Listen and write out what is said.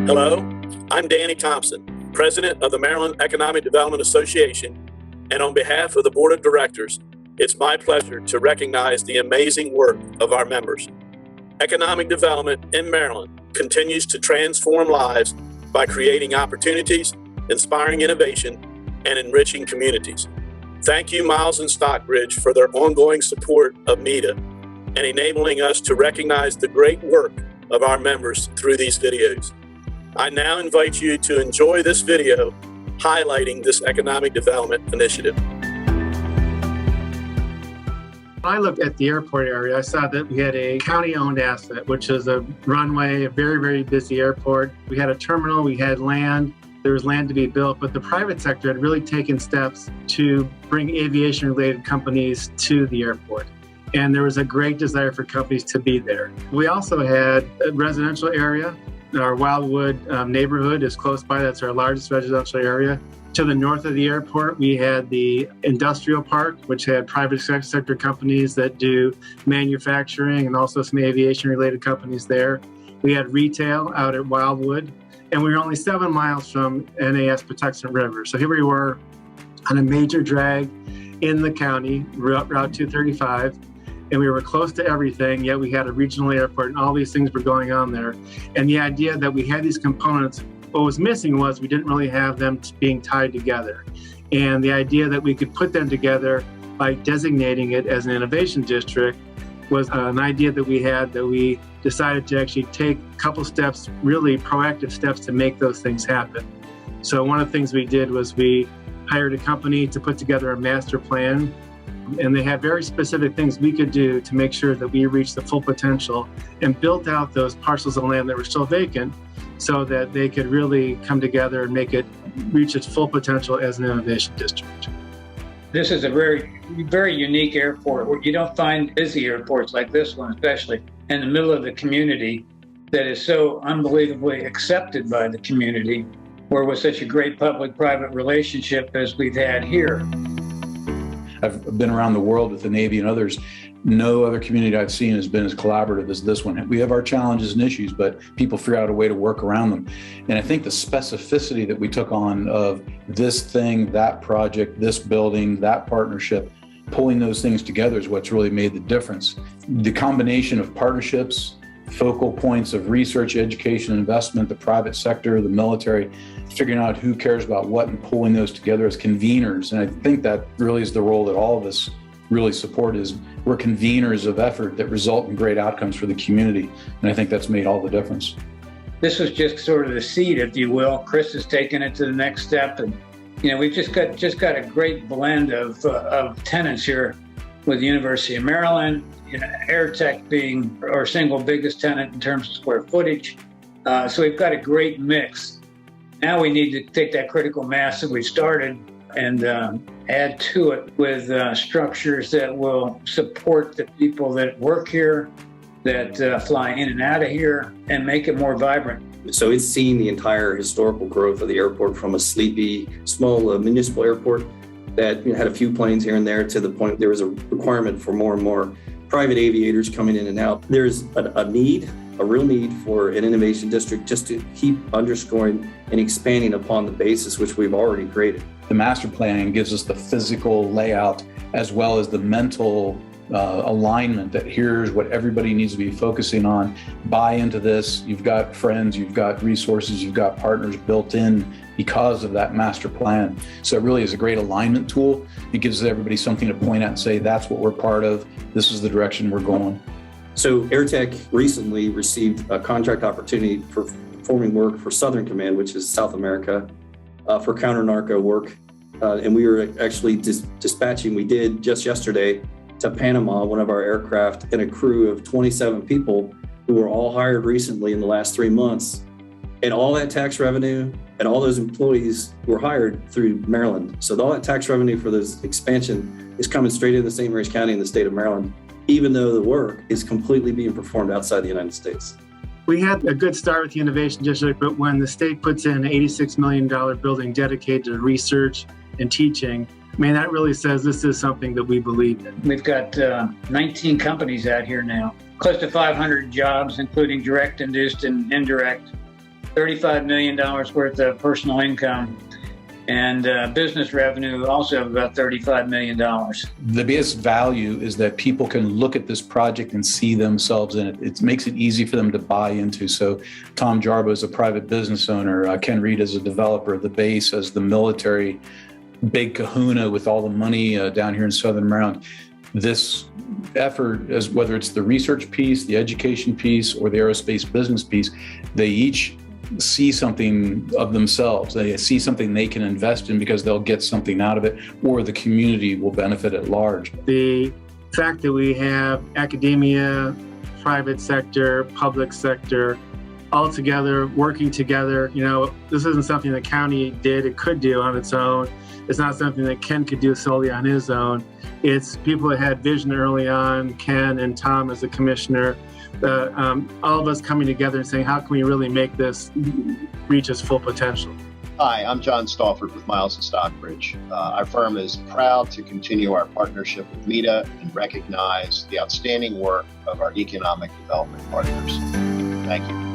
Hello, I'm Danny Thompson, President of the Maryland Economic Development Association, and on behalf of the Board of Directors, it's my pleasure to recognize the amazing work of our members. Economic development in Maryland continues to transform lives by creating opportunities, inspiring innovation, and enriching communities. Thank you, Miles and Stockbridge, for their ongoing support of MEDA and enabling us to recognize the great work of our members through these videos. I now invite you to enjoy this video highlighting this economic development initiative. When I looked at the airport area, I saw that we had a county-owned asset, which is a runway, a very, very busy airport. We had a terminal, we had land, there was land to be built, but the private sector had really taken steps to bring aviation-related companies to the airport. And there was a great desire for companies to be there. We also had a residential area. Our Wildwood neighborhood is close by. That's our largest residential area. To the north of the airport, we had the industrial park, which had private sector companies that do manufacturing and also some aviation-related companies there. We had retail out at Wildwood, and we were only 7 miles from NAS Patuxent River. So here we were on a major drag in the county, Route 235. And we were close to everything, yet we had a regional airport and all these things were going on there. And the idea that we had these components, what was missing was we didn't really have them being tied together. And the idea that we could put them together by designating it as an innovation district was an idea that we had, that we decided to actually take a couple steps, really proactive steps to make those things happen. So one of the things we did was we hired a company to put together a master plan. And they had very specific things we could do to make sure that we reached the full potential and built out those parcels of land that were still vacant so that they could really come together and make it reach its full potential as an innovation district. This is a very, very unique airport where you don't find busy airports like this one, especially in the middle of the community that is so unbelievably accepted by the community, where with such a great public-private relationship as we've had here. I've been around the world with the Navy and others. No other community I've seen has been as collaborative as this one. We have our challenges and issues, but people figure out a way to work around them. And I think the specificity that we took on of this thing, that project, this building, that partnership, pulling those things together is what's really made the difference. The combination of partnerships, focal points of research, education, investment, the private sector, the military, figuring out who cares about what and pulling those together as conveners. And I think that really is the role that all of us really support, is we're conveners of effort that result in great outcomes for the community. And I think that's made all the difference. This was just sort of the seed, if you will. Chris has taken it to the next step. And, we've just got a great blend of tenants here with the University of Maryland, AirTech being our single biggest tenant in terms of square footage. So we've got a great mix. Now we need to take that critical mass that we started and add to it with structures that will support the people that work here, that fly in and out of here, and make it more vibrant. So it's seen the entire historical growth of the airport from a sleepy, small municipal airport that had a few planes here and there to the point there was a requirement for more and more private aviators coming in and out. There's a real need for an innovation district just to keep underscoring and expanding upon the basis which we've already created. The master plan gives us the physical layout as well as the mental alignment that here's what everybody needs to be focusing on. Buy into this. You've got friends, you've got resources, you've got partners built in because of that master plan. So it really is a great alignment tool. It gives everybody something to point at and say, that's what we're part of. This is the direction we're going. So AirTech recently received a contract opportunity for performing work for Southern Command, which is South America, for counter-narco work. And we were actually dispatching, we did just yesterday, to Panama, one of our aircraft, and a crew of 27 people who were all hired recently in the last 3 months. And all that tax revenue and all those employees were hired through Maryland. So all that tax revenue for this expansion is coming straight into St. Mary's County in the state of Maryland, even though the work is completely being performed outside the United States. We had a good start with the Innovation District, but when the state puts in an $86 million building dedicated to research and teaching, that really says this is something that we believe in. We've got 19 companies out here now, close to 500 jobs, including direct induced and indirect. $35 million worth of personal income, and business revenue also about $35 million. The biggest value is that people can look at this project and see themselves in it. It makes it easy for them to buy into. So Tom Jarbo is a private business owner. Ken Reed is a developer. The base as the military big kahuna with all the money down here in Southern Maryland. This effort, as whether it's the research piece, the education piece, or the aerospace business piece, they each see something of themselves. They see something they can invest in because they'll get something out of it, or the community will benefit at large. The fact that we have academia, private sector, public sector, all together, working together, this isn't something the county did, it could do on its own. It's not something that Ken could do solely on his own. It's people that had vision early on, Ken and Tom as a commissioner, all of us coming together and saying, how can we really make this reach its full potential? Hi, I'm John Stauford with Miles and Stockbridge. Our firm is proud to continue our partnership with MEDA and recognize the outstanding work of our economic development partners. Thank you.